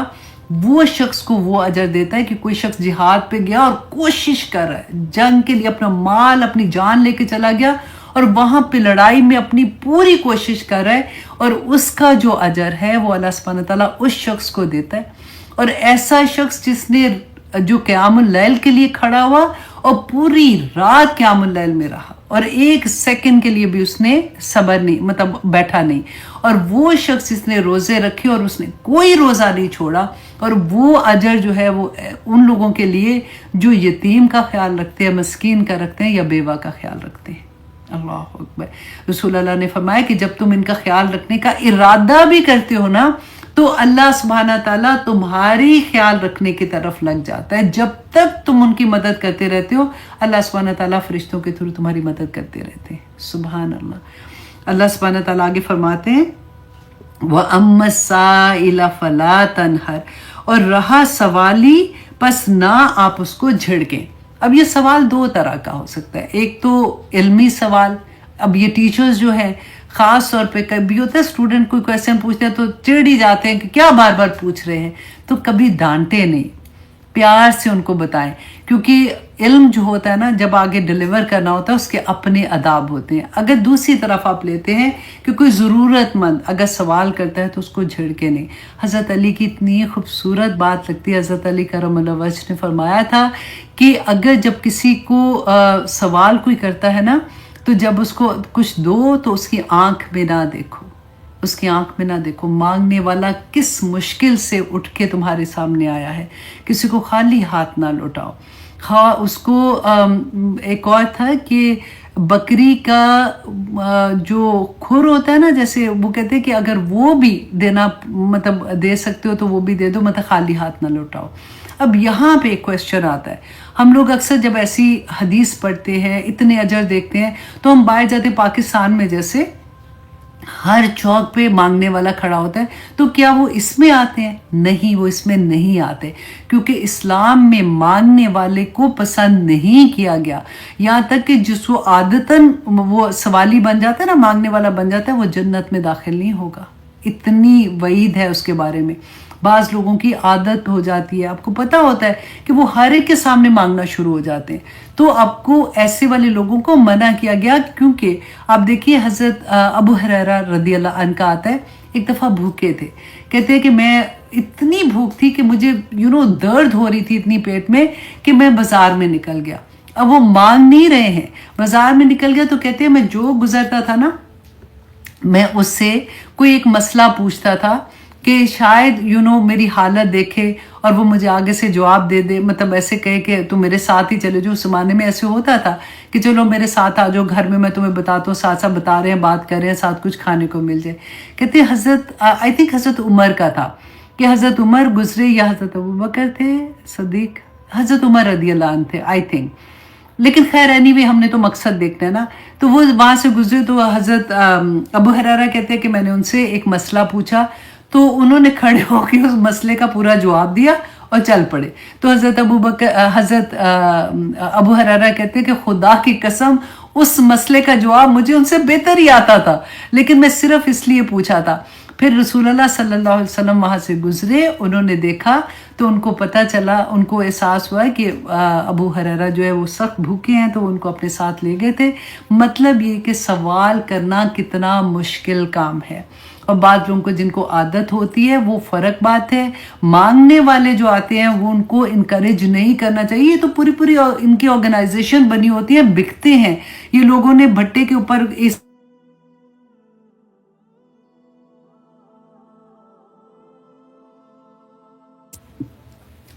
Speaker 1: वो शख्स को वो अजर देता है कि कोई शख्स जिहाद पे गया और कोशिश कर रहा है, जंग के लिए अपना माल, अपनी जान लेके चला गया और वहाँ पे लड़ाई में अपनी पूरी कोशिश कर रहा है, और उसका जो अजर है वो अल्लाह सुब्हानहू तआला उस शख्स को देता है। और ऐसा शख्स जिसने जो क़यामुल लैल के लिए खड़ा हुआ और पूरी रात क़यामुल लैल में रहा और एक सेकंड के लिए भी उसने सब्र नहीं, मतलब बैठा नहीं, और वो शख्स जिसने रोज़े रखे और उसने कोई रोज़ा नहीं छोड़ा, और वो अजर जो है वो उन लोगों के लिए जो यतीम का ख्याल रखते हैं, मस्कीन का रखते हैं या बेवा का ख्याल रखते हैं। अल्लाह अकबर। रसूलुल्लाह ने फरमाया कि जब तुम इनका ख्याल रखने का इरादा भी करते हो ना, तो अल्लाह सुब्हाना ताला तुम्हारी ख्याल रखने की तरफ लग जाता है। जब तक तुम उनकी मदद करते रहते हो, अल्लाह सुब्हाना ताला फरिश्तों के थ्रू तुम्हारी मदद करते रहते हैं। सुभान अल्लाह। अल्लाह सुब्हाना ताला आगे फरमाते हैं, व अम्मा साइला फला तनहर, और रहा सवाली बस ना आप उसको झिड़कें। अब ये सवाल दो तरह का हो सकता है, एक तो इल्मी सवाल। अब ये टीचर्स जो हैं ख़ास तौर पे, कभी होता है स्टूडेंट कोई क्वेश्चन पूछते हैं तो चिढ़ ही जाते हैं कि क्या बार बार पूछ रहे हैं, तो कभी डांटे नहीं, प्यार से उनको बताएं, क्योंकि इल्म जो होता है ना, जब आगे डिलीवर करना होता है उसके अपने अदाब होते हैं। अगर दूसरी तरफ आप लेते हैं कि कोई ज़रूरतमंद अगर सवाल करता है तो उसको झिड़के नहीं। हज़रत अली की इतनी खूबसूरत बात लगती है, हज़रत अली करमल्लाहु वजह ने फरमाया था कि अगर जब किसी को सवाल कोई करता है ना, तो जब उसको कुछ दो तो उसकी आंख में ना देखो, उसकी आंख में ना देखो। मांगने वाला किस मुश्किल से उठ के तुम्हारे सामने आया है, किसी को खाली हाथ ना लौटाओ। हाँ, उसको एक और था कि बकरी का जो खुर होता है ना, जैसे वो कहते हैं कि अगर वो भी देना, मतलब दे सकते हो तो वो भी दे दो, मतलब खाली हाथ ना लौटाओ। अब यहाँ पे एक क्वेश्चन आता है, हम लोग अक्सर जब ऐसी हदीस पढ़ते हैं, इतने अजर देखते हैं, तो हम बाहर जाते, पाकिस्तान में जैसे हर चौक पे मांगने वाला खड़ा होता है, तो क्या वो इसमें आते हैं? नहीं, वो इसमें नहीं आते, क्योंकि इस्लाम में मांगने वाले को पसंद नहीं किया गया। यहाँ तक कि जिसको आदतन वो सवाली बन जाता है ना, मांगने वाला बन जाता है, वो जन्नत में दाखिल नहीं होगा। इतनी वईद है उसके बारे में। बाज़ लोगों की आदत हो जाती है, आपको पता होता है कि वो हर एक के सामने मांगना शुरू हो जाते हैं, तो आपको ऐसे वाले लोगों को मना किया गया। क्योंकि आप देखिए, हज़रत अबू हुरैरा रज़ियल्लाहु अन्हु का आता है, एक दफ़ा भूखे थे, कहते हैं कि मैं इतनी भूख थी कि मुझे दर्द हो रही थी इतनी पेट में कि मैं बाज़ार में निकल गया। अब वो मांग नहीं रहे हैं, बाज़ार में निकल गया, तो कहते हैं मैं जो गुजरता था ना, मैं उससे कोई एक मसला पूछता था कि शायद मेरी हालत देखे اور وہ مجھے آگے سے جواب دے دے، مطلب ایسے کہے کہ تم میرے ساتھ ہی چلے جو. اس زمانے میں ایسے ہوتا تھا کہ چلو میرے ساتھ آ جاؤ گھر میں تمہیں بتاتا ہوں، ساتھ ساتھ بتا رہے ہیں، بات کر رہے ہیں، ساتھ کچھ کھانے کو مل جائے. کہتے ہیں حضرت آئی تھنک حضرت عمر کا تھا کہ حضرت عمر گزرے یا حضرت ابوبکر تھے صدیق، حضرت عمر رضی اللہ عنہ تھے آئی تھنک. لیکن خیر اینی ہم نے تو مقصد دیکھنا ہے نا. تو وہ وہاں سے گزرے تو حضرت ابو ہریرہ کہتے ہیں کہ میں نے ان سے ایک مسئلہ پوچھا تو انہوں نے کھڑے ہو کے اس مسئلے کا پورا جواب دیا اور چل پڑے. تو حضرت ابو ہریرہ کہتے ہیں کہ خدا کی قسم اس مسئلے کا جواب مجھے ان سے بہتر ہی آتا تھا، لیکن میں صرف اس لیے پوچھا تھا. پھر رسول اللہ صلی اللہ علیہ وسلم وہاں سے گزرے، انہوں نے دیکھا تو ان کو پتہ چلا، ان کو احساس ہوا کہ ابو ہریرہ جو ہے وہ سخت بھوکے ہیں، تو ان کو اپنے ساتھ لے گئے تھے. مطلب یہ کہ سوال کرنا کتنا مشکل کام ہے، اور بعض لوگوں کو جن کو عادت ہوتی ہے وہ فرق بات ہے. مانگنے والے جو آتے ہیں وہ ان کو انکریج نہیں کرنا چاہیے. یہ تو پوری ان کی آرگنائزیشن بنی ہوتی ہے، بکتے ہیں یہ لوگوں نے بھٹے کے اوپر.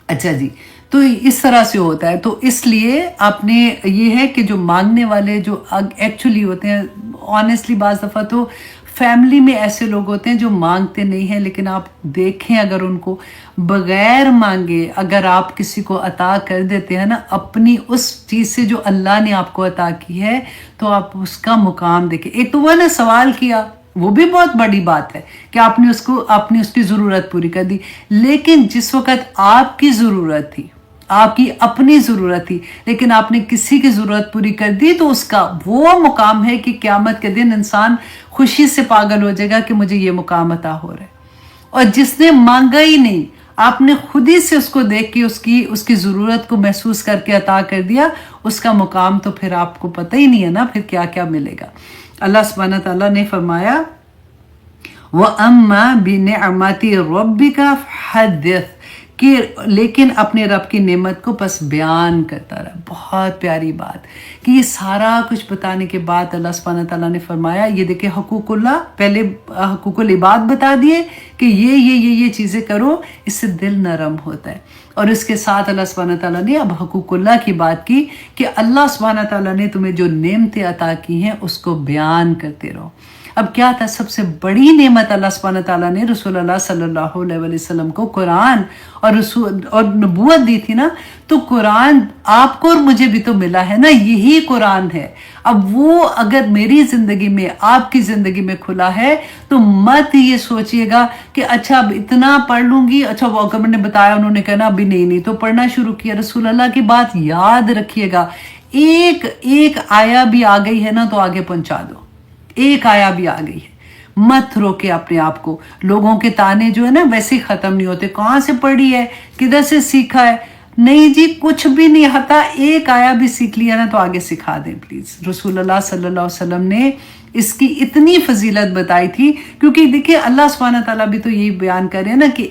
Speaker 1: اچھا جی، تو اس طرح سے ہوتا ہے. تو اس لیے آپ نے یہ ہے کہ جو مانگنے والے جو ایکچولی ہوتے ہیں، آنیسٹلی بعض دفعہ تو فیملی میں ایسے لوگ ہوتے ہیں جو مانگتے نہیں ہیں، لیکن آپ دیکھیں اگر ان کو بغیر مانگے اگر آپ کسی کو عطا کر دیتے ہیں نا اپنی اس چیز سے جو اللہ نے آپ کو عطا کی ہے، تو آپ اس کا مقام دیکھیں. ایک تو وہ نے سوال کیا، وہ بھی بہت بڑی بات ہے کہ آپ نے اس کی ضرورت پوری کر دی. لیکن جس وقت آپ کی ضرورت تھی، آپ کی اپنی ضرورت تھی، لیکن آپ نے کسی کی ضرورت پوری کر دی، تو اس کا وہ مقام ہے کہ قیامت کے دن انسان خوشی سے پاگل ہو جائے گا کہ مجھے یہ مقام عطا ہو رہا ہے. اور جس نے مانگا ہی نہیں، آپ نے خود ہی سے اس کو دیکھ کے اس کی ضرورت کو محسوس کر کے عطا کر دیا، اس کا مقام تو پھر آپ کو پتہ ہی نہیں ہے نا پھر کیا کیا ملے گا. اللہ سبحانہ تعالیٰ نے فرمایا وَأَمَّا بِنِعْمَةِ رَبِّكَ فَحَدِّثْ، کہ لیکن اپنے رب کی نعمت کو بس بیان کرتا رہا. بہت پیاری بات کہ یہ سارا کچھ بتانے کے بعد اللہ سبحانہ تعالیٰ نے فرمایا یہ دیکھیں حقوق اللہ، پہلے حقوق العباد بتا دیے کہ یہ چیزیں کرو، اس سے دل نرم ہوتا ہے. اور اس کے ساتھ اللہ سبحانہ تعالیٰ نے اب حقوق اللہ کی بات کی کہ اللہ سبحانہ تعالیٰ نے تمہیں جو نعمتیں عطا کی ہیں اس کو بیان کرتے رہو. اب کیا تھا سب سے بڑی نعمت اللہ سبحانہ تعالیٰ نے رسول اللہ صلی اللہ علیہ وسلم کو قرآن اور نبوت دی تھی نا. تو قرآن آپ کو اور مجھے بھی تو ملا ہے نا، یہی قرآن ہے. اب وہ اگر میری زندگی میں آپ کی زندگی میں کھلا ہے تو مت یہ سوچئے گا کہ اچھا اب اتنا پڑھ لوں گی، اچھا وہ گورنمنٹ نے بتایا انہوں نے کہنا ابھی نہیں تو پڑھنا شروع کیا. رسول اللہ کی بات یاد رکھیے گا، ایک آیا بھی آ گئی ہے نا تو آگے پہنچا دو. ایک آیا بھی آ گئی ہے، مت روکے اپنے آپ کو. لوگوں کے تانے جو ہے نا ویسے ہی ختم نہیں ہوتے. کہاں سے پڑھی ہے، کدھر سے سیکھا ہے؟ نہیں جی کچھ بھی نہیں آتا. ایک آیا بھی سیکھ لیا نا تو آگے سکھا دیں پلیز. رسول اللہ صلی اللہ علیہ وسلم نے اس کی اتنی فضیلت بتائی تھی، کیونکہ دیکھیں اللہ سبحانہ تعالیٰ بھی تو یہی بیان کر رہے ہیں نا کہ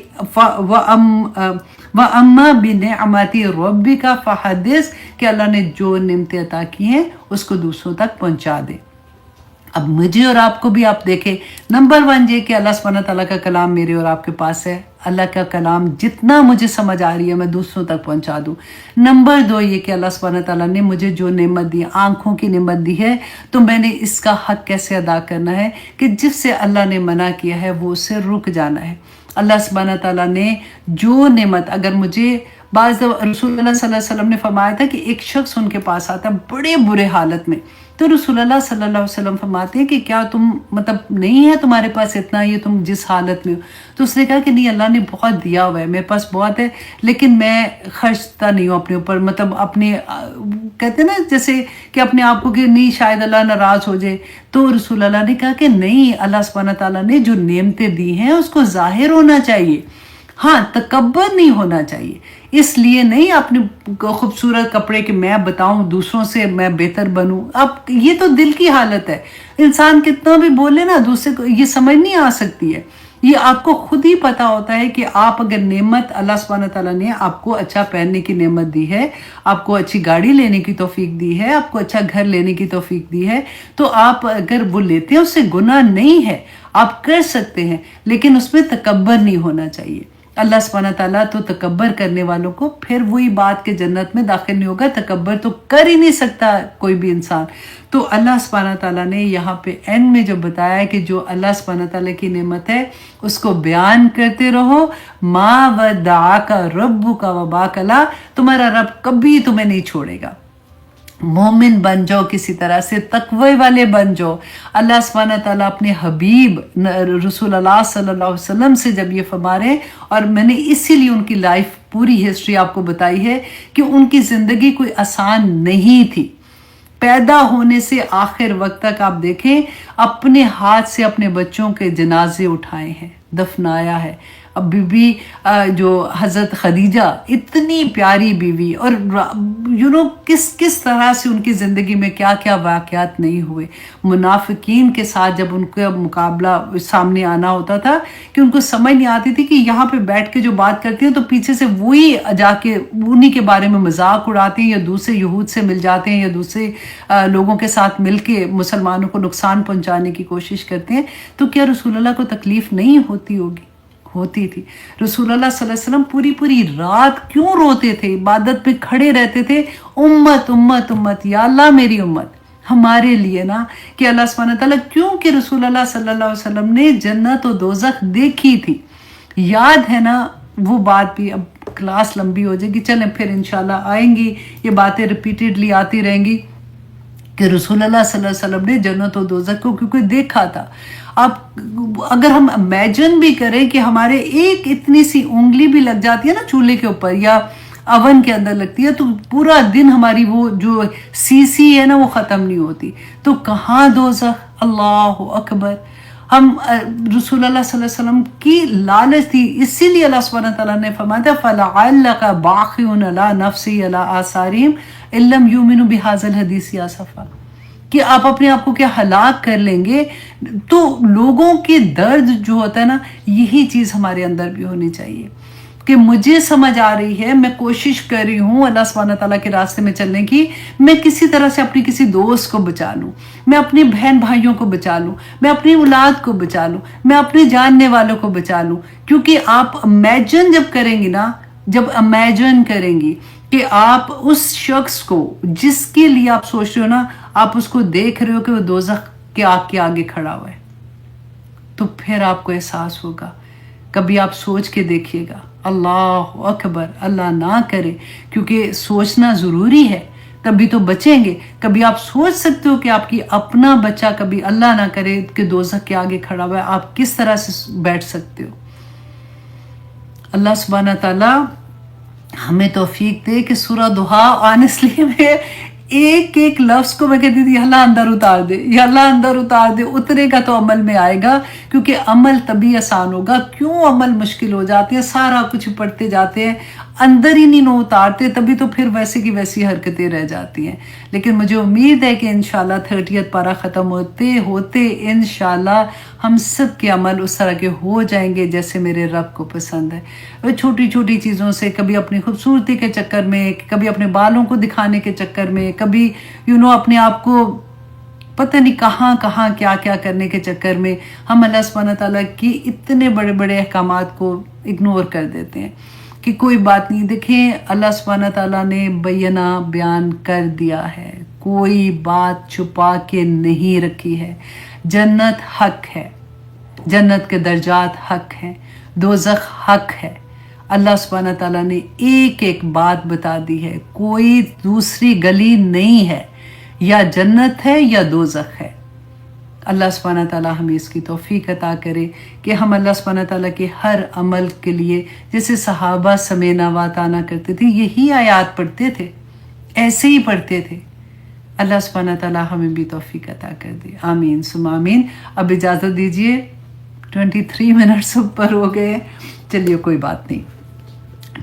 Speaker 1: وَأَمَّا بِنِعْمَةِ رَبِّكَ فَحَدِّثْ، کہ اللہ نے جو نعمتیں عطا کی ہیں اس کو دوسروں تک پہنچا دے. اب مجھے اور آپ کو بھی آپ دیکھیں، نمبر 1 یہ کہ اللہ سبحانہ تعالیٰ کا کلام میرے اور آپ کے پاس ہے. اللہ کا کلام جتنا مجھے سمجھ آ رہی ہے میں دوسروں تک پہنچا دوں. نمبر 2 یہ کہ اللہ سبحانہ تعالیٰ نے مجھے جو نعمت دی، آنکھوں کی نعمت دی ہے، تو میں نے اس کا حق کیسے ادا کرنا ہے کہ جس سے اللہ نے منع کیا ہے وہ اس سے رک جانا ہے. اللہ سبحانہ تعالیٰ نے جو نعمت اگر مجھے بعض رسول اللہ صلی اللہ علیہ وسلم نے فرمایا تھا کہ ایک شخص ان کے پاس آتا ہے بڑے برے حالت میں، تو رسول اللہ صلی اللہ علیہ وسلم فرماتے ہیں کہ کیا تم مطلب نہیں ہے تمہارے پاس اتنا، یہ تم جس حالت میں ہو؟ تو اس نے کہا کہ نہیں اللہ نے بہت دیا ہوا ہے، میرے پاس بہت ہے، لیکن میں خرچتا نہیں ہوں اپنے اوپر. مطلب اپنے کہتے ہیں نا جیسے کہ اپنے آپ کو کہ نہیں شاید اللہ ناراض ہو جائے. تو رسول اللہ نے کہا کہ نہیں، اللہ سبحانہ تعالیٰ نے جو نعمتیں دی ہیں اس کو ظاہر ہونا چاہیے، ہاں تکبر نہیں ہونا چاہیے. اس لیے نہیں اپنے خوبصورت کپڑے کہ میں بتاؤں دوسروں سے میں بہتر بنوں. اب یہ تو دل کی حالت ہے. انسان کتنا بھی بولے نا دوسرے کو یہ سمجھ نہیں آ سکتی ہے. یہ آپ کو خود ہی پتا ہوتا ہے کہ آپ اگر نعمت اللہ سبحانہ تعالیٰ نے آپ کو اچھا پہننے کی نعمت دی ہے، آپ کو اچھی گاڑی لینے کی توفیق دی ہے، آپ کو اچھا گھر لینے کی توفیق دی ہے، تو آپ اگر وہ لیتے ہیں اس سے گناہ نہیں ہے، آپ کر سکتے ہیں، لیکن اس میں تکبر نہیں ہونا چاہیے. अल्लाह सुब्हानहू तआला तो तकब्बर करने वालों को फिर वही बात के जन्नत में दाखिल नहीं होगा, तकब्बर तो कर ही नहीं सकता कोई भी इंसान। तो अल्लाह सुब्हानहू तआला ने यहाँ पे एंड में जो बताया है कि जो अल्लाह सुब्हानहू तआला की नेमत है उसको बयान करते रहो। मा वद्दाका रब्बुका वमा कला, तुम्हारा रब कभी तुम्हें नहीं छोड़ेगा। मोमिन बन जाओ, किसी तरह से तकवे वाले बन जाओ। अल्लाह सुब्हानहू तआला अपने हबीब रसूल अल्लाह सल्लल्लाहु अलैहि वसल्लम से जब ये फरमा रहे, और मैंने इसीलिए उनकी लाइफ पूरी हिस्ट्री आपको बताई है कि उनकी ज़िंदगी कोई आसान नहीं थी। पैदा होने से आखिर वक्त तक आप देखें अपने हाथ से अपने बच्चों के जनाजे उठाए हैं, दफनाया है। अब बीबी जो हज़रत खदीजा इतनी प्यारी बीवी, और किस किस तरह से उनकी ज़िंदगी में क्या क्या वाक़यात नहीं हुए। मुनाफिकीन के साथ जब उनका मुकाबला सामने आना होता था कि उनको समझ नहीं आती थी कि यहाँ पे बैठ के जो बात करती हैं तो पीछे से वही जाके उन्हीं के बारे में मजाक उड़ाते हैं, या दूसरे यहूद से मिल जाते हैं, या दूसरे लोगों के साथ मिल के मुसलमानों को नुकसान पहुँचाने की कोशिश करते हैं। तो क्या रसूलुल्लाह को तकलीफ़ नहीं होती होगी? होती थी। रसूलुल्लाह सल्लल्लाहु अलैहि वसल्लम पूरी पूरी रात क्यों रोते थे, इबादत पे खड़े रहते थे, उम्मत उम्मत उम्मत, या अल्लाह मेरी उम्मत, हमारे लिए ना, कि अल्लाह सुब्हानहू तआला, क्योंकि रसूलुल्लाह सल्लल्लाहु अलैहि वसल्लम ने जन्नत और दोज़ख देखी थी। याद है ना वो बात भी? अब क्लास लंबी हो जाएगी, चलें फिर इंशाल्लाह आएंगी, ये बातें रिपीटेडली आती रहेंगी कि रसूलुल्लाह सल्लल्लाहु अलैहि वसल्लम ने जन्नत और दोज़ख को क्योंकि देखा था। अब अगर हम इमेजिन भी करें कि हमारे एक इतनी सी उंगली भी लग जाती है ना चूल्हे के ऊपर या अवन के अंदर लगती है, तो पूरा दिन हमारी वो जो सीसी है ना वो ख़त्म नहीं होती। तो कहाँ दोज़ख? अल्लाह अकबर। हम रसूलुल्लाह सल्लल्लाहु अलैहि वसल्लम की लालच थी, इसीलिए अल्लाह सुब्हानहू तआला ने फरमाया फलअल्लका बाखिउन अला नफ्सी अला आसारिहिम इल्लम युमिनु बिहाज़ल हदीस आसफा, कि आप अपने आप को क्या हलाक कर लेंगे। तो लोगों के दर्द जो होता है ना, यही चीज़ हमारे अंदर भी होनी चाहिए कि मुझे समझ आ रही है, मैं कोशिश कर रही हूँ अल्लाह सुब्हानहू तआला के रास्ते में चलने की, मैं किसी तरह से अपनी किसी दोस्त को बचा लूँ, मैं अपने बहन भाइयों को बचा लूँ, मैं अपनी औलाद को बचा लूँ, मैं अपने जानने वालों को बचा लूँ। क्योंकि आप इमेजिन जब करेंगी ना, जब इमेजिन करेंगी कि आप उस शख्स को जिसके लिए आप सोच रहे हो ना, आप उसको देख रहे हो कि वो दोज़ख के आग के आगे खड़ा हुआ है, तो फिर आपको एहसास होगा। कभी आप सोच के देखिएगा। अल्लाह अकबर, अल्लाह ना करे, क्योंकि सोचना ज़रूरी है, तभी तो बचेंगे। कभी आप सोच सकते हो कि आपकी अपना बच्चा कभी अल्लाह ना करे कि दोज़ख के आगे खड़ा हुआ है, आप किस तरह से बैठ सकते हो? अल्लाह सुब्हानहू तआला हमें तौफीक दे कि सूरह दुहा, ऑनेस्टली में एक एक लफ्ज़ को मैं कहती थी अल्लाह अंदर उतार दे, या अल्लाह अंदर उतार दे, उतरेगा तो अमल में आएगा। क्योंकि अमल तभी आसान होगा। क्यों अमल मुश्किल हो जाते हैं? सारा कुछ पढ़ते जाते हैं, अंदर ही नहीं उतारते, तभी तो फिर वैसे की वैसी हरकतें रह जाती हैं। लेकिन मुझे उम्मीद है कि इंशाल्लाह 30th पारा ख़त्म होते होते इंशाल्लाह हम सब के अमल उस तरह के हो जाएंगे जैसे मेरे रब को पसंद है। वो छोटी छोटी चीज़ों से, कभी अपनी खूबसूरती के चक्कर में, कभी अपने बालों को दिखाने के चक्कर में, कभी अपने आप को पता नहीं कहाँ कहाँ क्या क्या करने के चक्कर में हम अल्लाह सुब्हानहू तआला की इतने बड़े बड़े अहकामात को इग्नोर कर देते हैं कि कोई बात नहीं। देखें, अल्लाह सुब्हानहू तआला ने बैना बयान कर दिया है, कोई बात छुपा के नहीं रखी है। जन्नत हक है, जन्नत के दर्जात हक हैं, दोज़ख हक है। अल्लाह सुब्हानहू तआला ने एक एक बात बता दी है, कोई दूसरी गली नहीं है, या जन्नत है या दोज़ख है। अल्लाह सुब्हानहू तआला हमें इसकी तौफीक अता करे कि हम अल्लाह सुब्हानहू तआला के हर अमल के लिए, जैसे सहाबा समेना वाताना करते थे, यही आयात पढ़ते थे, ऐसे ही पढ़ते थे। अल्लाह सुब्हानहू तआला हमें भी तौफीक अता कर दे। आमीन सुम आमीन। अब इजाज़त दीजिए, 23 मिनट्स ऊपर हो गए, चलिए कोई बात नहीं,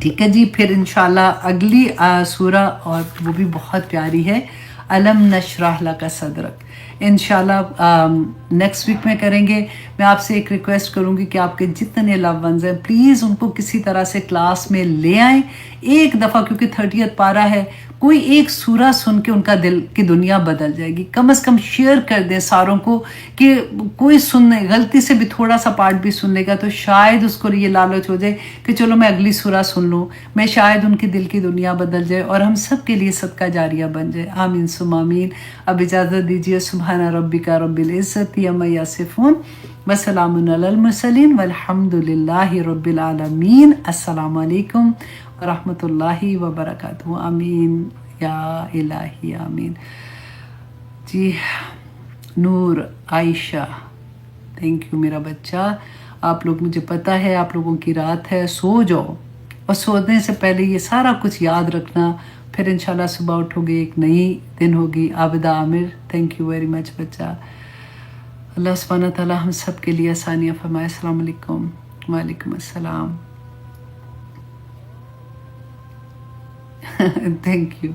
Speaker 1: ठीक है जी। फिर इंशाल्लाह अगली सूरा, और वो भी बहुत प्यारी है, अलम नशरह लका सदरक, इंशाल्लाह नेक्स्ट वीक में करेंगे। मैं आपसे एक रिक्वेस्ट करूंगी कि आपके जितने लव वंस हैं प्लीज़ उनको किसी तरह से क्लास में ले आएं। एक दफ़ा, क्योंकि 30th पारा है, कोई एक सूरा सुन के उनका दिल की दुनिया बदल जाएगी। कम से कम शेयर कर दें सारों को कि कोई सुनने गलती से भी थोड़ा सा पार्ट भी सुन लेगा तो शायद उसको ये लालच हो जाए कि चलो मैं अगली सूरा सुन लूँ, मैं शायद उनके दिल की दुनिया बदल जाए और हम सब के लिए सदका जारिया बन जाए। आमीन सुम आमीन। अब इजाज़त दीजिए। सुभान रब्बिका रब्बिल इज़्ज़ति अम्मा यसिफून व सलामुन अलल मुरसलीन वल्हम्दुलिल्लाहि रब्बिल आलमीन। अस्सलामु अलैकुम व रहमतुल्लाहि व बरकातुहू। आमीन या इलाही आमीन। जी नूर आयशा, थैंक यू मेरा बच्चा। आप लोग, मुझे पता है आप लोगों की रात है, सो जाओ और सोने से पहले ये सारा कुछ याद रखना, फिर इंशाल्लाह सुबह उठोगे एक नई दिन होगी। Abida Aamir, thank you very much बच्चा। अल्लाह सुब्हानहू व तआला हम सब के लिए आसानियाँ फरमाए। अस्सलाम वालेकुम। वालेकुम अस्सलाम। थैंक यू,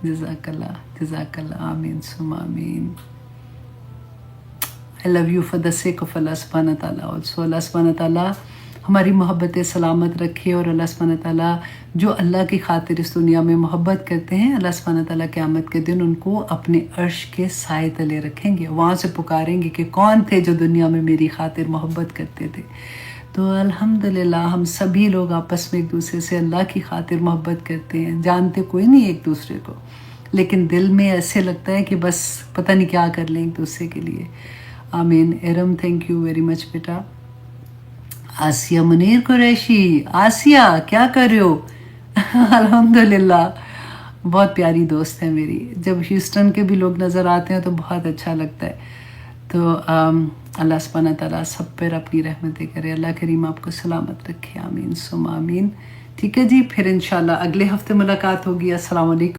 Speaker 1: जज़ाकल्लाह जज़ाकल्लाह। आमीन सुम आमीन। I love you for the sake of Allah subhanahu wa ta'ala also। Allah subhanahu wa ta'ala हमारी मोहब्बतें सलामत रखे और अल्लाह सुब्हानहू व तआला जो अल्लाह की खातिर इस दुनिया में मोहब्बत करते हैं, अल्लाह सुब्हानहू व तआला क़यामत के दिन उनको अपने अर्श के साए तले रखेंगे। वहाँ से पुकारेंगे कि कौन थे जो दुनिया में मेरी खातिर मोहब्बत करते थे। तो अल्हम्दुलिल्लाह हम सभी लोग आपस में एक दूसरे से अल्लाह की खातिर मोहब्बत करते हैं। जानते कोई नहीं एक दूसरे को, लेकिन दिल में ऐसे लगता है कि बस पता नहीं क्या कर लें एक दूसरे के लिए। आमीन। एरम, थैंक यू वेरी मच बेटा। आसिया मुनीर कुरैशी, आसिया क्या कर रहे हो? अल्हम्दुलिल्लाह, बहुत प्यारी दोस्त है मेरी। जब ह्यूस्टन के भी लोग नज़र आते हैं तो बहुत अच्छा लगता है। तो अल्लाह सुब्हानहू व तआला सब पर अपनी रहमतें करे। अल्लाह करीम आपको सलामत रखे। आमीन सुम आमीन। ठीक है जी, फिर इंशाल्लाह अगले हफ्ते मुलाकात होगी। अस्सलाम वालेकुम।